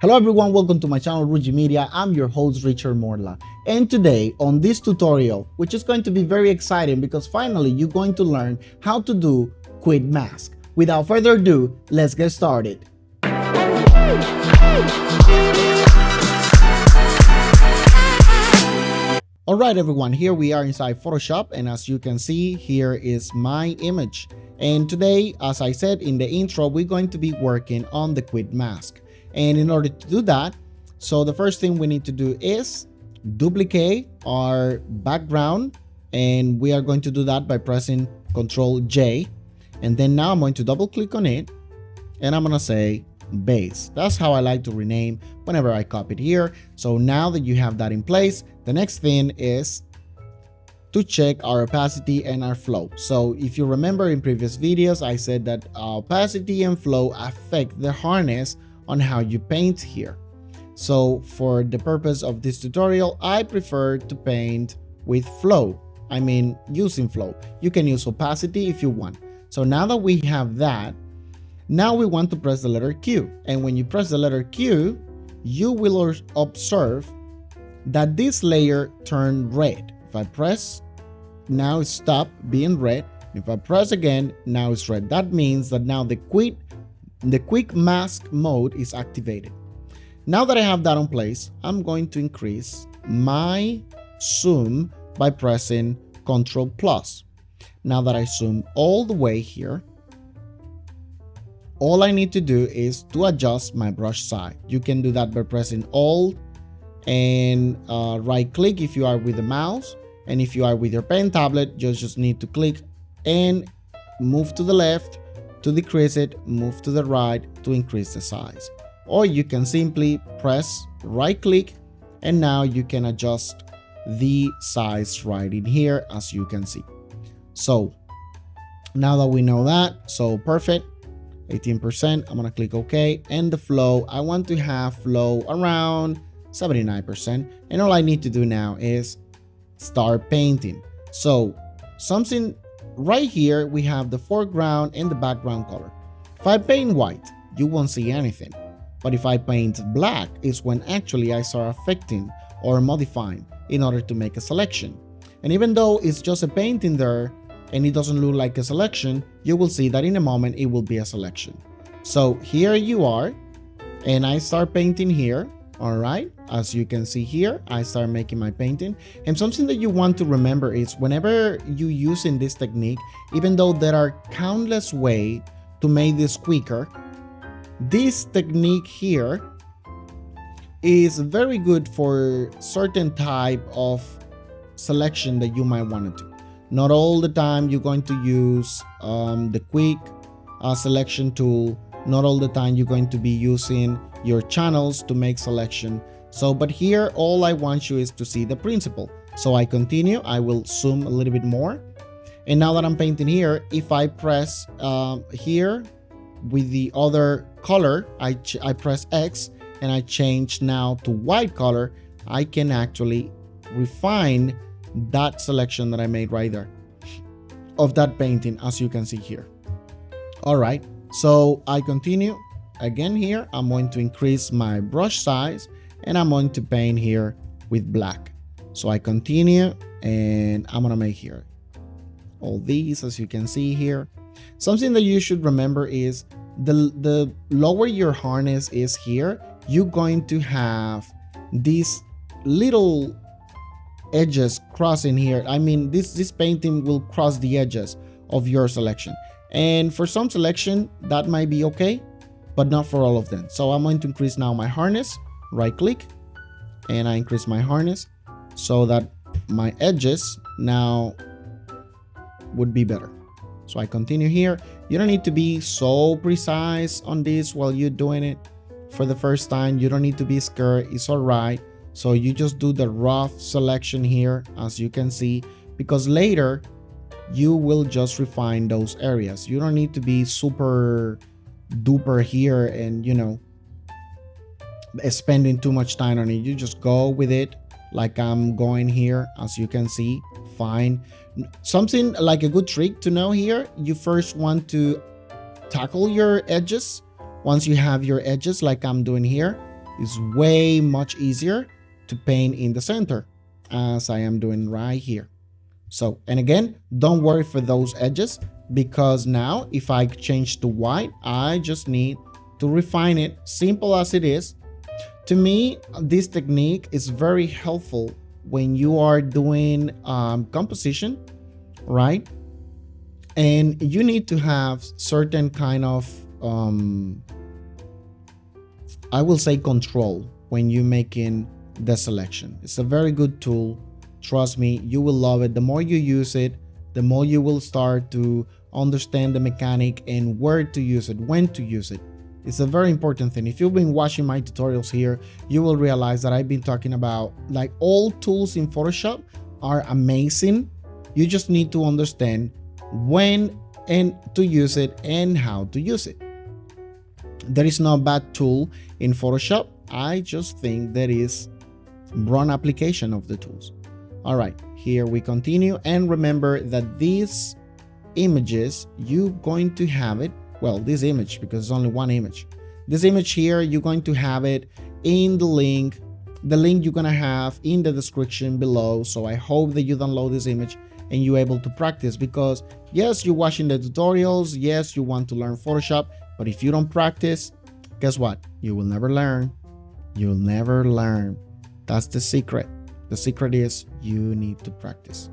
Hello everyone, welcome to my channel Ruji Media. I'm your host Richard Morla, and today on this tutorial, which is going to be very exciting because finally you're going to learn how to do Quit Mask. Without further ado, let's get started. Alright everyone, here we are inside Photoshop, and as you can see, here is my image. And today, as I said in the intro, we're going to be working on the Quit Mask. And in order to do that, so the first thing we need to do is duplicate our background, and we are going to do that by pressing Ctrl J. And then now I'm going to double click on it, and I'm gonna say base. That's how I like to rename whenever I copy it here. So now that you have that in place, the next thing is to check our opacity and our flow. So if you remember in previous videos, I said that opacity and flow affect the hardness on how you paint here. So for the purpose of this tutorial, I prefer to paint with flow. I mean, using flow. You can use opacity if you want. So now that we have that, now we want to press the letter Q. And when you press the letter Q, you will observe that this layer turned red. If I press, now it stopped being red. If I press again, now it's red. That means that now the quick mask mode is activated. Now that I have that in place, I'm going to increase my zoom by pressing Ctrl+. Now that I zoom all the way here, all I need to do is to adjust my brush size. You can do that by pressing Alt and right click if you are with the mouse. And if you are with your pen tablet, you just need to click and move to the left to decrease it, move to the right to increase the size. Or you can simply press right click, and now you can adjust the size right in here, as you can see. So now that we know that, so perfect, 18%, I'm gonna click OK. And the flow, I want to have flow around 79%. And all I need to do now is start painting. So something right here, we have the foreground and the background color. If I paint white, you won't see anything. But if I paint black, is when actually I start affecting or modifying in order to make a selection. And even though it's just a painting there and it doesn't look like a selection, you will see that in a moment it will be a selection. So here you are, and I start painting here. All right, as you can see here, I start making my painting. And something that you want to remember is whenever you using this technique, even though there are countless ways to make this quicker, this technique here is very good for certain type of selection that you might want to do. Not all the time you're going to use the quick selection tool. Not all the time you're going to be using your channels to make selection. So, but here, all I want you is to see the principle. So I continue, I will zoom a little bit more. And now that I'm painting here, if I press here with the other color, I press X and I change now to white color, I can actually refine that selection that I made right there of that painting, as you can see here. All right, so I continue. Again here, I'm going to increase my brush size and I'm going to paint here with black. So I continue and I'm gonna make here all these, as you can see here. Something that you should remember is the lower your hardness is here, you're going to have these little edges crossing here. I mean, this painting will cross the edges of your selection. And for some selection, that might be okay, but not for all of them. So I'm going to increase now my hardness, right click, and I increase my hardness so that my edges now would be better. So I continue here. You don't need to be so precise on this while you're doing it for the first time. You don't need to be scared, it's all right. So you just do the rough selection here, as you can see, because later you will just refine those areas. You don't need to be super duper here and, you know, spending too much time on it. You just go with it like I'm going here, as you can see. Fine. Something like a good trick to know here, you first want to tackle your edges. Once you have your edges like I'm doing here, it's way much easier to paint in the center, as I am doing right here. So, and again, don't worry for those edges, because now if I change to white, I just need to refine it, simple as it is. To me, this technique is very helpful when you are doing composition, right? And you need to have certain kind of, I will say, control when you're making the selection. It's a very good tool. Trust me, you will love it. The more you use it, the more you will start to understand the mechanic and where to use it, when to use it. It's a very important thing. If you've been watching my tutorials here, you will realize that I've been talking about, like, all tools in Photoshop are amazing. You just need to understand when and to use it and how to use it. There is no bad tool in Photoshop. I just think there is wrong application of the tools. All right, here we continue. And remember that these images, you're going to have it, well, this image, because it's only one image. This image here, you're going to have it in the link you're gonna have in the description below. So I hope that you download this image and you're able to practice, because yes, you're watching the tutorials, yes, you want to learn Photoshop, but if you don't practice, guess what? You will never learn. You'll never learn. That's the secret. The secret is you need to practice.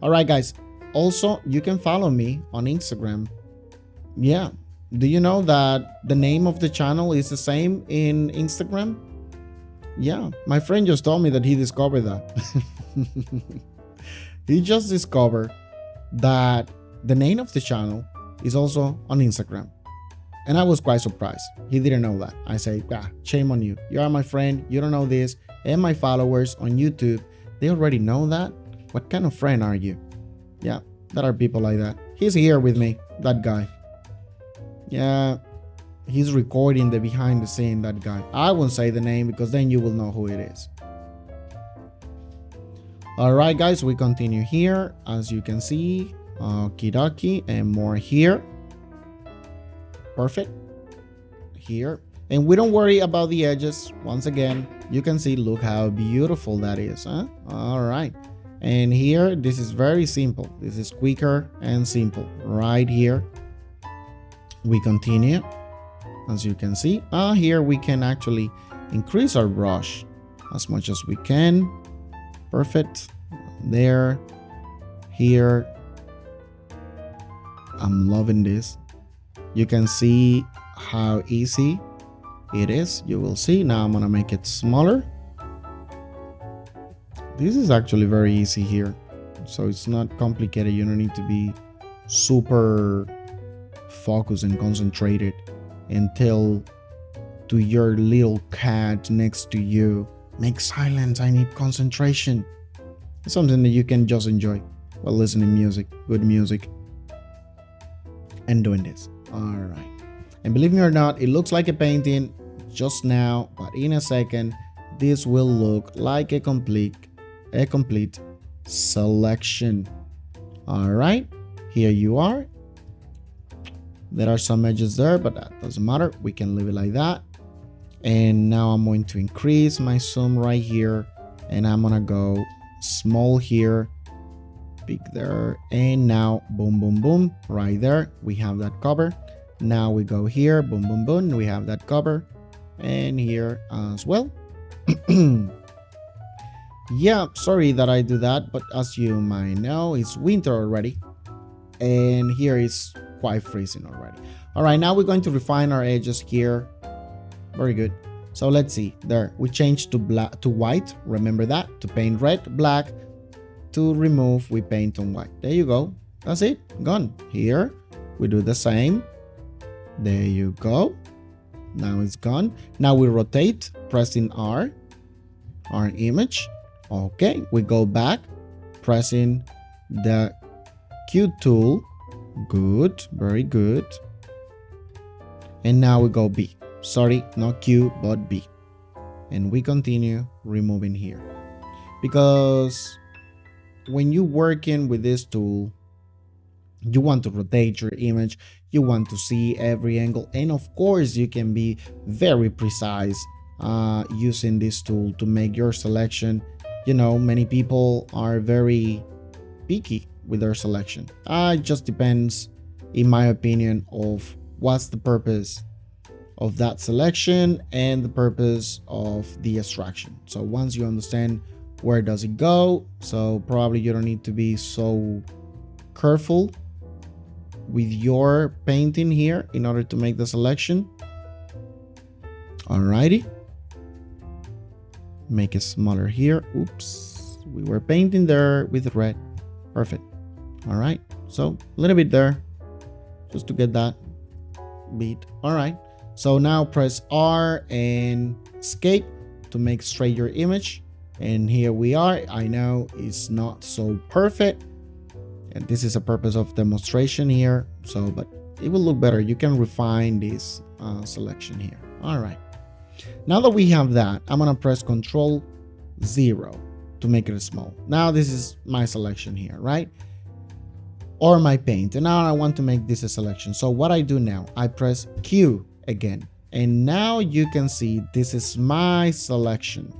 All right, guys. Also, you can follow me on Instagram. Yeah. Do you know that the name of the channel is the same in Instagram? Yeah. My friend just told me that he discovered that. He just discovered that the name of the channel is also on Instagram. And I was quite surprised. He didn't know that. I say, shame on you. You are my friend. You don't know this. And my followers on YouTube, they already know that. What kind of friend are you? Yeah, there are people like that. He's here with me, that guy. Yeah, he's recording the behind the scene, that guy. I won't say the name because then you will know who it is. All right, guys, we continue here. As you can see, okie dokie, and more here. Perfect. Here. And we don't worry about the edges. Once again, you can see, look how beautiful that is, huh? All right. And here, this is very simple. This is quicker and simple. Right here, we continue. As you can see, here we can actually increase our brush as much as we can. Perfect. There. Here. I'm loving this. You can see how easy it is. You will see. Now I'm gonna make it smaller. This is actually very easy here, so it's not complicated. You don't need to be super focused and concentrated and tell to your little cat next to you, make silence, I need concentration. It's something that you can just enjoy while listening to music, good music, and doing this. All right. And believe me or not, it looks like a painting just now, but in a second, this will look like a complete selection. All right, here you are. There are some edges there, but that doesn't matter. We can leave it like that. And now I'm going to increase my zoom right here, and I'm gonna go small here, big there, and now boom, boom, boom, right there. We have that cover. Now we go here, boom, boom, boom. We have that cover, and here as well. Yeah, sorry that I do that, but as you might know, it's winter already, and here is quite freezing already. All right, now we're going to refine our edges here. Very good. So let's see. There, we changed to black to white. Remember that. To paint red, black. To remove, we paint on white. There you go. That's it. Gone. Here, we do the same. There you go. Now it's gone. Now we rotate, pressing R, our image. Okay, we go back, pressing the Q tool. Good, very good. And now we go B. Sorry, not Q, but B. And we continue removing here. Because when you're working with this tool, you want to rotate your image, you want to see every angle, and of course you can be very precise using this tool to make your selection. You know, many people are very picky with their selection. It just depends, in my opinion, of what's the purpose of that selection and the purpose of the extraction. So once you understand where does it go, so probably you don't need to be so careful with your painting here in order to make the selection. Alrighty, make it smaller here. Oops, we were painting there with red. Perfect. All right, so a little bit there just to get that beat. All right, so now press R and escape to make straight your image, and here we are. I know it's not so perfect, and this is a purpose of demonstration here, so but it will look better. You can refine this selection here. All right, now that we have that, I'm gonna press Control 0 to make it small. Now this is my selection here, right? Or my paint. And now I want to make this a selection. So what I do now, I press Q again. And now you can see this is my selection.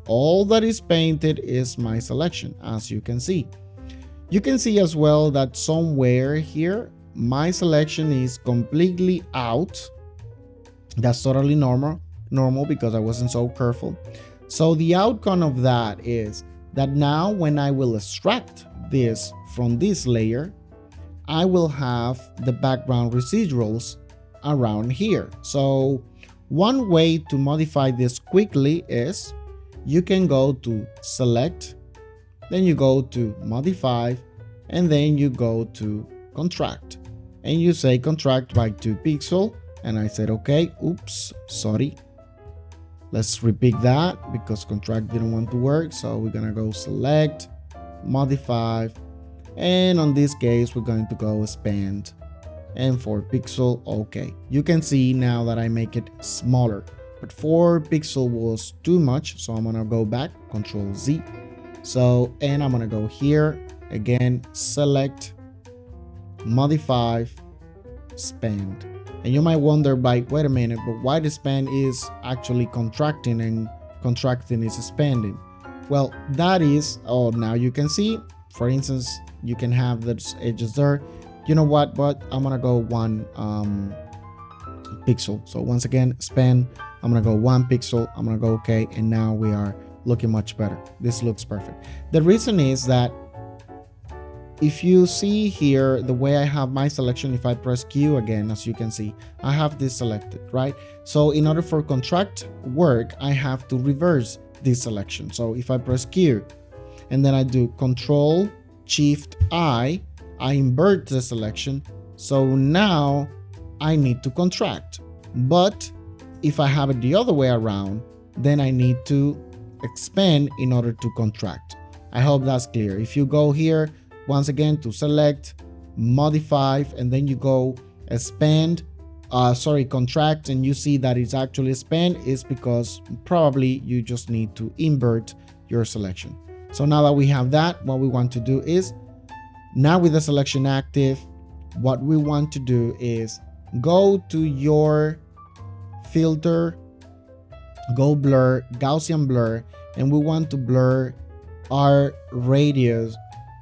All that is painted is my selection, as you can see. You can see as well that somewhere here, my selection is completely out. That's totally normal because I wasn't so careful. So the outcome of that is that now when I will extract this from this layer, I will have the background residuals around here. So one way to modify this quickly is you can go to Select, then you go to Modify, and then you go to Contract. And you say Contract by 2 pixels. And I said, okay, oops, sorry. Let's repeat that because contract didn't want to work. So we're gonna go Select, Modify, and on this case, we're going to go Expand and 4 pixel. Okay, you can see now that I make it smaller, but 4 pixel was too much. So I'm gonna go back, Control Z. So, and I'm gonna go here again, Select, Modify, Expand. And you might wonder, wait a minute, but why the span is actually contracting and contracting is expanding? Well, that is, oh, now you can see, for instance, you can have those edges there. You know what, but I'm gonna go 1 pixel. So once again, span, I'm gonna go 1 pixel, I'm gonna go okay, and now we are looking much better. This looks perfect. The reason is that if you see here the way I have my selection, if I press Q again, as you can see, I have this selected, right? So in order for contract work, I have to reverse this selection. So if I press Q and then I do Control Shift I invert the selection. So now I need to contract. But if I have it the other way around, then I need to expand in order to contract. I hope that's clear. If you go here, once again to Select, Modify, and then you go Expand, contract, and you see that it's actually expand, is because probably you just need to invert your selection. So now that we have that, what we want to do is, now with the selection active, what we want to do is go to your filter, go blur, Gaussian blur, and we want to blur our radius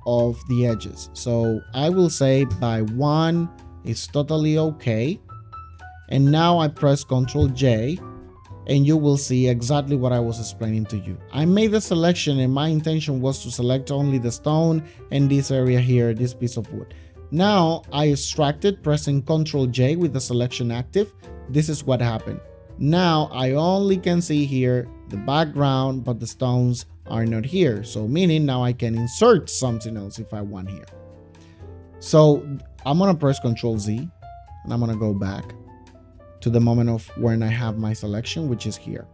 of the edges. So I will say by 1 is totally okay. And now I press Ctrl J and you will see exactly what I was explaining to you. I made the selection and my intention was to select only the stone and this area here, this piece of wood. Now I extracted pressing Ctrl J with the selection active. This is what happened. Now I only can see here the background, but the stones are not here. So meaning now I can insert something else if I want here. So I'm gonna press Ctrl Z and I'm gonna go back to the moment of when I have my selection, which is here.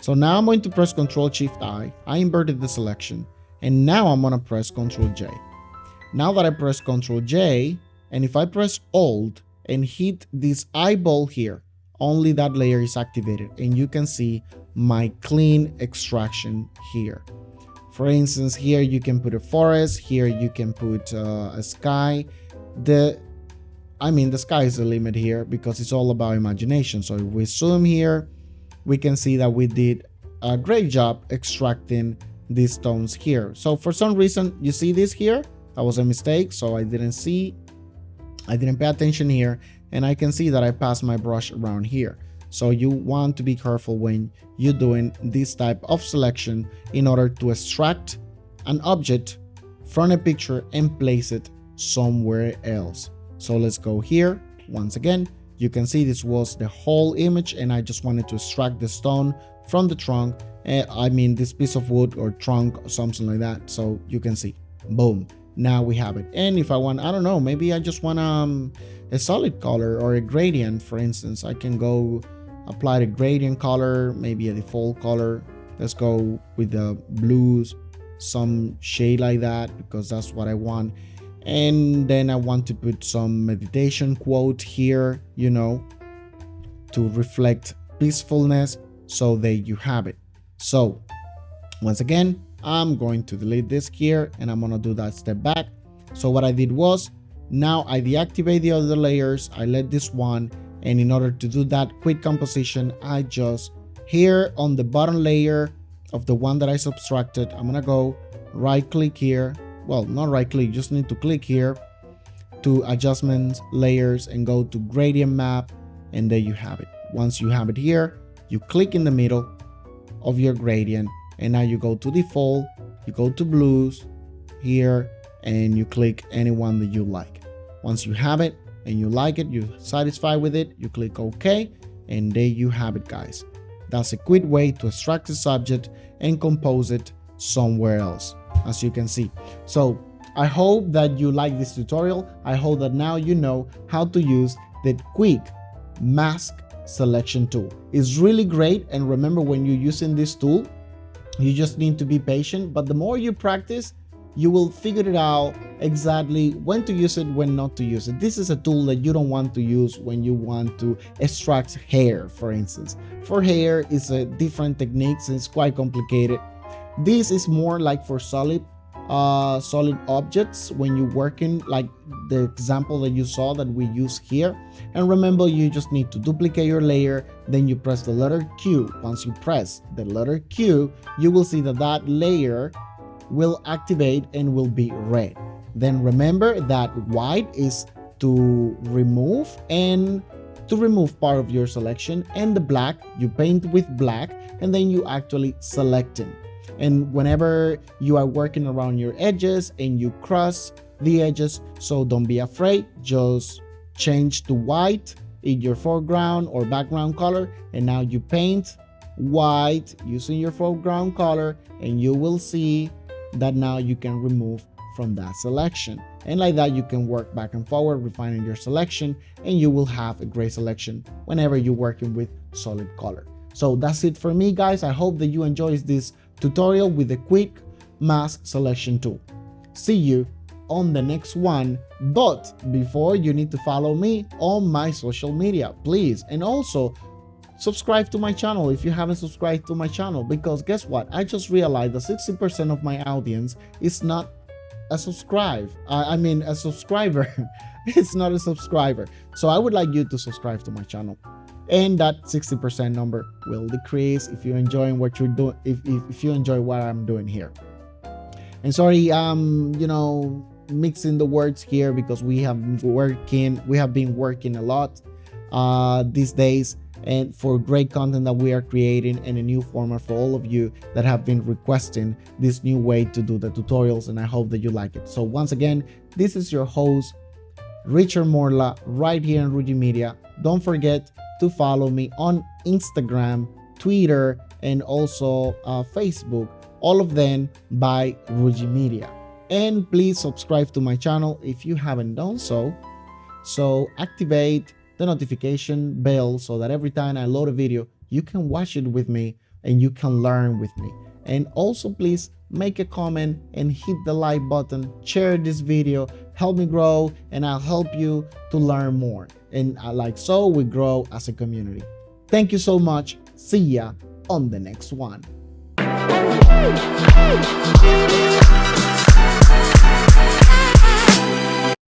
So now I'm going to press Ctrl Shift I inverted the selection, and now I'm gonna press Ctrl J. Now that I press Ctrl J, and if I press Alt and hit this eyeball here, only that layer is activated and you can see my clean extraction here. For instance, here you can put a forest, here you can put a sky. The sky is the limit here because it's all about imagination. So if we zoom here, we can see that we did a great job extracting these stones here. So for some reason, you see this here, that was a mistake. So I didn't pay attention here, and I can see that I passed my brush around here. So you want to be careful when you're doing this type of selection in order to extract an object from a picture and place it somewhere else. So let's go here. Once again, you can see this was the whole image, and I just wanted to extract the stone from the trunk. I mean, this piece of wood or trunk or something like that. So you can see, boom, now we have it. And if I want, I don't know, maybe I just want a solid color or a gradient, for instance, I can go apply the gradient color, maybe a default color. Let's go with the blues, some shade like that, because that's what I want. And then I want to put some meditation quote here, you know, to reflect peacefulness. So there you have it. So once again, I'm going to delete this here, and I'm going to do that step back. So what I did was, now I deactivate the other layers, I let this one, and in order to do that quick composition, I just here on the bottom layer of the one that I subtracted, I'm gonna go right click here. Well, not right click, just need to click here to adjustments, layers, and go to gradient map, and there you have it. Once you have it here, you click in the middle of your gradient, and now you go to default, you go to blues here, and you click any one that you like. Once you have it and you like it, you're satisfied with it, you click OK, and there you have it, guys. That's a quick way to extract the subject and compose it somewhere else, as you can see. So I hope that you like this tutorial. I hope that now you know how to use the quick mask selection tool. It's really great, and remember, when you're using this tool, you just need to be patient, but the more you practice, you will figure it out exactly when to use it, when not to use it. This is a tool that you don't want to use when you want to extract hair, for instance. For hair, it's a different techniques, and it's quite complicated. This is more like for solid objects when you're working, like the example that you saw that we use here. And remember, you just need to duplicate your layer, then you press the letter Q. Once you press the letter Q, you will see that that layer will activate and will be red. Then remember that white is to remove part of your selection, and the black, you paint with black, and then you actually select it. And whenever you are working around your edges and you cross the edges, so don't be afraid, just change to white in your foreground or background color, and now you paint white using your foreground color, and you will see that now you can remove from that selection. And like that, you can work back and forward, refining your selection, and you will have a great selection whenever you're working with solid color. So that's it for me, guys. I hope that you enjoyed this tutorial with the quick mask selection tool. See you on the next one. But before, you need to follow me on my social media, please. And also subscribe to my channel if you haven't subscribed to my channel, because guess what? I just realized that 60% of my audience is not a subscriber. It's not a subscriber. So I would like you to subscribe to my channel, and that 60% number will decrease if you're enjoying what you're doing, if you enjoy what I'm doing here. And sorry, mixing the words here, because we have been working a lot these days, and for great content that we are creating, and a new format for all of you that have been requesting this new way to do the tutorials, and I hope that you like it. So once again, this is your host, Richard Morla, right here in Ruji Media. Don't forget to follow me on Instagram, Twitter, and also Facebook, all of them by Ruji Media. And please subscribe to my channel if you haven't done so. So activate the notification bell so that every time I load a video, you can watch it with me and you can learn with me. And also, please make a comment and hit the like button, share this video, help me grow, and I'll help you to learn more. And like so, we grow as a community. Thank you so much. See ya on the next one.